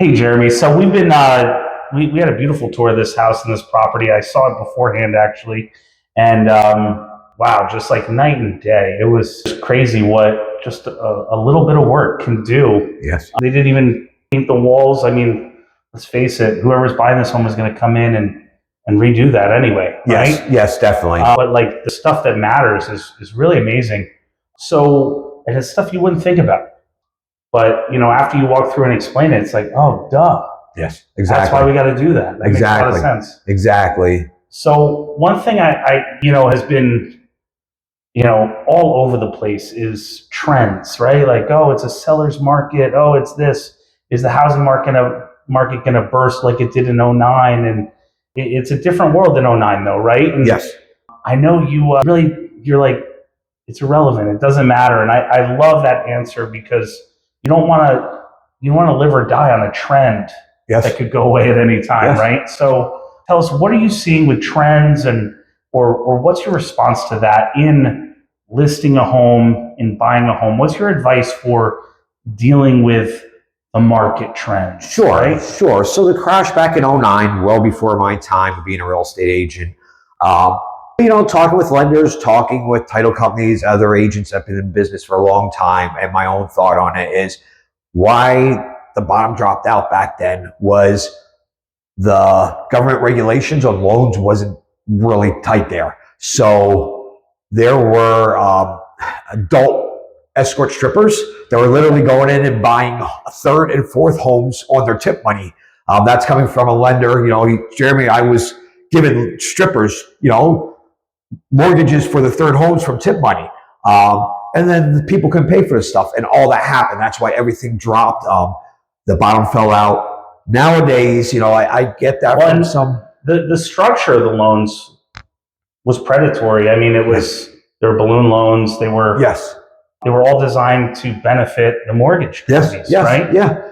Hey, Jeremy. So we've been we had a beautiful tour of this house and this property. I saw it beforehand actually, and wow, just like night and day. It was just crazy what just a little bit of work can do. Yes. They didn't even paint the walls. I mean, let's face it, whoever's buying this home is going to come in and redo that anyway, Yes. right? Yes, definitely. But like the stuff that matters is really amazing. So and it's stuff you wouldn't think about. But after you walk through and explain it, it's like, oh, duh. Yes, That's why exactly. we got to do that. That makes a lot of Exactly. sense. Exactly. So one thing has been, all over the place is trends, right? Like, oh, it's a seller's market. Oh, it's this. Is the housing market going to burst like it did in '09? And it's a different world than '09 though, right? And Yes. I know you you're like, it's irrelevant. It doesn't matter. And I love that answer because you want to live or die on a trend Yes. that could go away at any time, Yes. right? So tell us, what are you seeing with trends or what's your response to that in listing a home, in buying a home? What's your advice for dealing with the market trends? Sure. Right? Sure. So the crash back in '09, well before my time of being a real estate agent, talking with lenders, talking with title companies, other agents that have been in business for a long time, and my own thought on it is why the bottom dropped out back then was the government regulations on loans wasn't really tight there. So there were adult escort strippers that were literally going in and buying third and fourth homes on their tip money. That's coming from a lender. Jeremy, I was giving strippers, mortgages for the third homes from tip money. And then the people couldn't pay for this stuff, and all that happened. That's why everything dropped. The bottom fell out. Nowadays, I get that from some. The structure of the loans was predatory. I mean, they were balloon loans. They were Yes. They were all designed to benefit the mortgage companies, Yes. right? Yeah.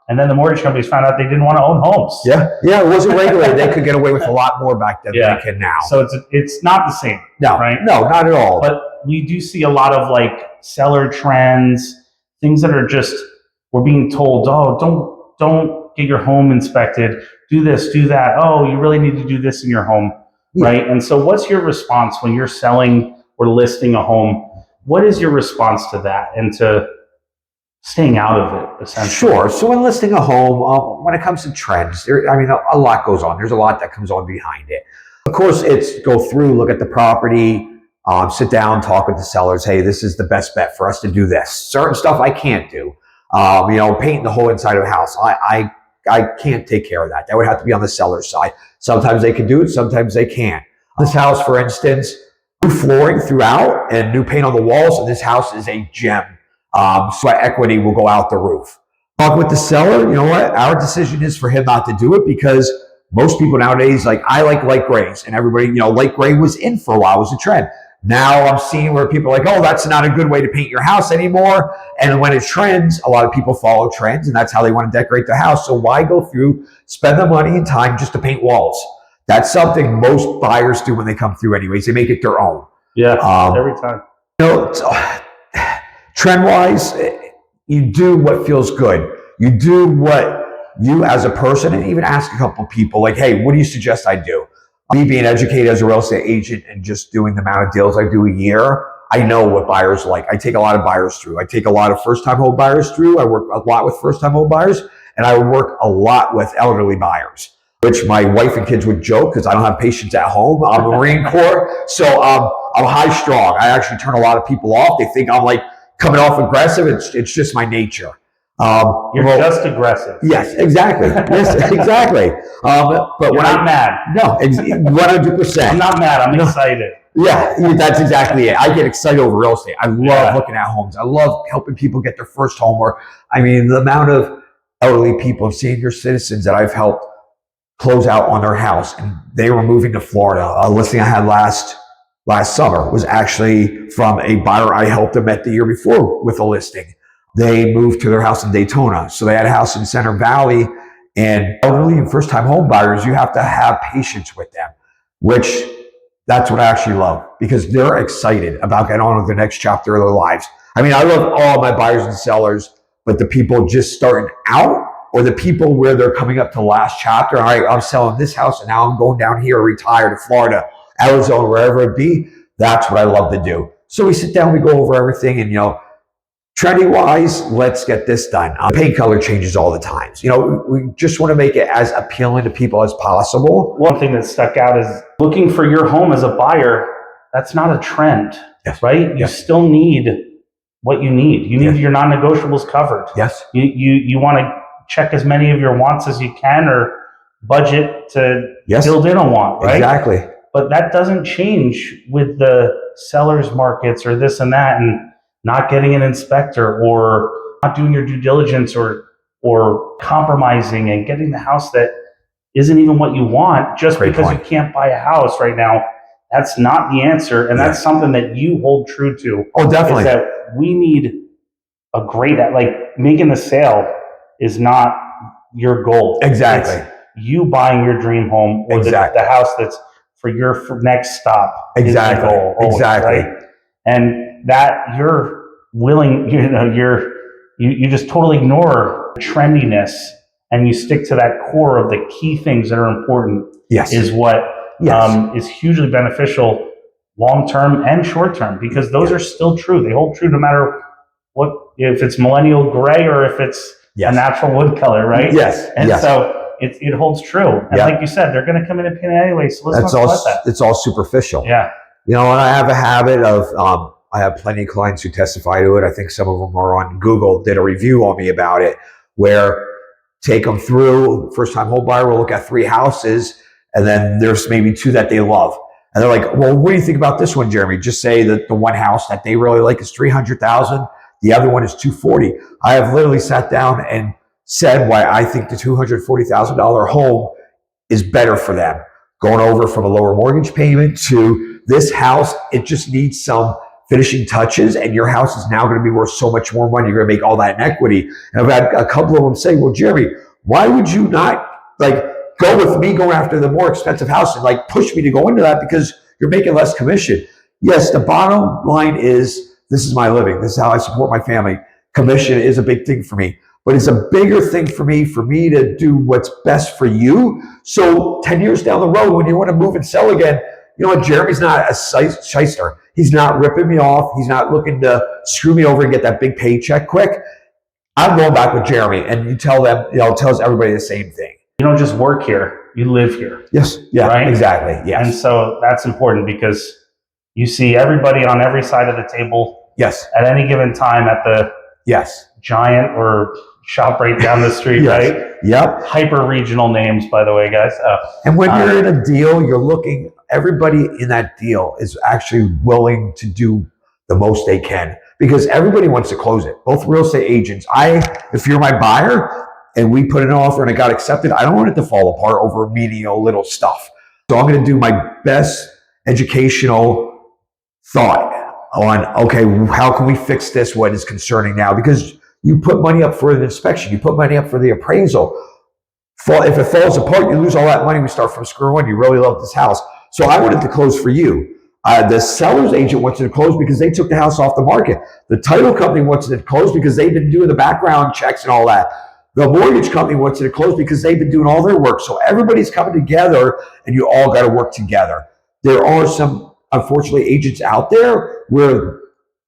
And then the mortgage companies found out they didn't want to own homes. Yeah. It wasn't regulated. They could get away with a lot more back then than they can now. So it's not the same. No, right? No, not at all. But we do see a lot of like seller trends, things that are just, we're being told, oh, don't get your home inspected. Do this, do that. Oh, you really need to do this in your home, right? And so what's your response when you're selling or listing a home? What is your response to that and to staying out of it, essentially? Sure. So when listing a home, when it comes to trends, a lot goes on. There's a lot that comes on behind it. Of course, it's go through, look at the property, sit down, talk with the sellers. Hey, this is the best bet for us to do this. Certain stuff I can't do. Painting the whole inside of the house. I can't take care of that. That would have to be on the seller's side. Sometimes they can do it, sometimes they can't. This house, for instance, new flooring throughout and new paint on the walls, and this house is a gem. Sweat equity will go out the roof. Talk with the seller. You know what? Our decision is for him not to do it because most people nowadays, I like light grays, and everybody, light gray was in for a while. It was a trend. Now I'm seeing where people are like, oh, that's not a good way to paint your house anymore. And when it trends, a lot of people follow trends, and that's how they want to decorate the house. So why go through, spend the money and time just to paint walls? That's something most buyers do when they come through anyways. They make it their own. Yeah, every time. Trend-wise, you do what feels good. You do what you as a person, and even ask a couple people like, hey, what do you suggest I do? Me being educated as a real estate agent and just doing the amount of deals I do a year, I know what buyers like. I take a lot of buyers through. I take a lot of first-time home buyers through. I work a lot with first-time home buyers, and I work a lot with elderly buyers, which my wife and kids would joke because I don't have patience at home. I'm a Marine Corps, so I'm high strung. I actually turn a lot of people off. They think I'm like coming off aggressive. It's just my nature. You're just aggressive. Yes, exactly. Yes, exactly. But You're not mad. No, 100%. I'm not mad. I'm excited. Yeah, that's exactly it. I get excited over real estate. I love looking at homes. I love helping people get their first home. The amount of elderly people, senior citizens that I've helped close out on their house, and they were moving to Florida. A listing I had last summer was actually from a buyer I helped them met the year before with a listing. They moved to their house in Daytona. So they had a house in Center Valley, and elderly and first-time home buyers, you have to have patience with them, which that's what I actually love because they're excited about getting on with the next chapter of their lives. I love all my buyers and sellers, but the people just starting out, or the people where they're coming up to the last chapter. All right, I'm selling this house and now I'm going down here, retire to Florida, Arizona, wherever it be. That's what I love to do. So we sit down, we go over everything, and trendy wise, let's get this done. Paint color changes all the time. We just want to make it as appealing to people as possible. One thing that stuck out is looking for your home as a buyer. That's not a trend, Yes. right? You Yes. still need what you need. You need Yes. your non-negotiables covered. Yes. You want to check as many of your wants as you can, or budget to Yes. build in a want, right? Exactly. But that doesn't change with the seller's markets or this and that, and not getting an inspector or not doing your due diligence or compromising and getting the house that isn't even what you want just Great because point. you can't buy a house right now. That's not the answer. And that's something that you hold true to. Oh, definitely. Is that we need a great, like making the sale is not your goal. Exactly. It's you buying your dream home or Exactly. the house that's for your next stop. Exactly. Is the goal always, Exactly. right? And that you're willing, you just totally ignore trendiness and you stick to that core of the key things that are important. Yes. Is what Yes. is hugely beneficial long term and short term, because those are still true. They hold true no matter what, if it's millennial gray or if it's Yes. a natural wood color, right? Yes. And yes. so it holds true. And Yeah. like you said, they're going to come in and paint it anyway. So let's That's not all. sweat that. It's all superficial. Yeah. And I have a habit of, I have plenty of clients who testify to it. I think some of them are on Google, did a review on me about it, where take them through, first time home buyer will look at 3 houses, and then there's maybe 2 that they love. And they're like, well, what do you think about this one, Jeremy? Just say that the one house that they really like is $300,000. The other one is $240,000. I have literally sat down and said why I think the $240,000 home is better for them. Going over from a lower mortgage payment to this house, it just needs some finishing touches, and your house is now going to be worth so much more money. You're going to make all that in equity. And I've had a couple of them say, well, Jeremy, why would you not go with me going after the more expensive house and push me to go into that because you're making less commission? Yes, the bottom line is this is my living. This is how I support my family. Commission is a big thing for me, but it's a bigger thing for me to do what's best for you. So 10 years down the road, when you want to move and sell again, you know what? Jeremy's not a shyster. He's not ripping me off. He's not looking to screw me over and get that big paycheck quick. I'm going back with Jeremy, and you tell them, tells everybody the same thing. You don't just work here, you live here. Yes. Yeah. Right? Exactly. Yes. And so that's important because you see everybody on every side of the table Yes. at any given time at the Yes. Giant or shop right down the street, Yes. right? Yep. Hyper regional names, by the way, guys. And when you're in a deal, you're looking, everybody in that deal is actually willing to do the most they can because everybody wants to close it. Both real estate agents. If you're my buyer and we put an offer and it got accepted, I don't want it to fall apart over menial little stuff. So I'm going to do my best educational thought on, okay, how can we fix this? What is concerning now? Because you put money up for the inspection, you put money up for the appraisal. If it falls apart, you lose all that money. We start from square one. You really love this house. So I wanted to close for you. The seller's agent wants it to close because they took the house off the market. The title company wants it to close because they've been doing the background checks and all that. The mortgage company wants it to close because they've been doing all their work. So everybody's coming together and you all got to work together. There are some, unfortunately, agents out there where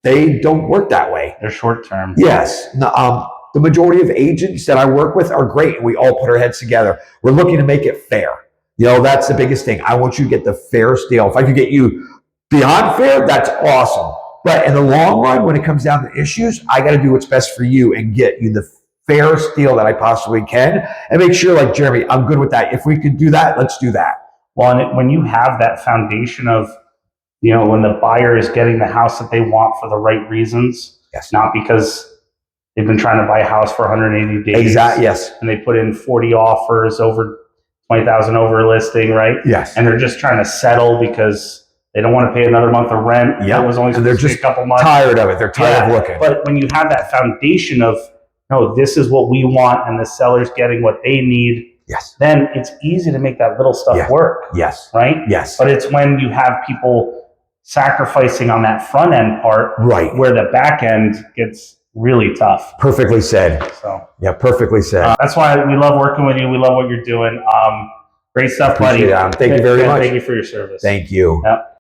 they don't work that way. They're short term. Yes. The majority of agents that I work with are great. We all put our heads together. We're looking to make it fair. That's the biggest thing. I want you to get the fairest deal. If I could get you beyond fair, that's awesome. But in the long run, when it comes down to issues, I got to do what's best for you and get you the fairest deal that I possibly can and make sure, like, Jeremy, I'm good with that. If we could do that, let's do that. Well, and when you have that foundation of, when the buyer is getting the house that they want for the right reasons, Yes. not because they've been trying to buy a house for 180 days. Exactly. Yes. And they put in 40 offers over 20,000 over listing, right? Yes. And they're just trying to settle because they don't want to pay another month of rent. Yeah. It was only And they're supposed to be just a couple months. tired of it. They're tired of looking. But when you have that foundation of, no, this is what we want and the seller's getting what they need, Yes. then it's easy to make that little stuff Yeah. work, Yes. right? Yes. But it's when you have people sacrificing on that front end part Right. where the back end gets really tough. Perfectly said. So Yeah, perfectly said. that's why we love working with you. We love what you're doing. Great stuff, buddy. Appreciate it, Adam. Thank you very much. Thank you for your service. Thank you. Yep.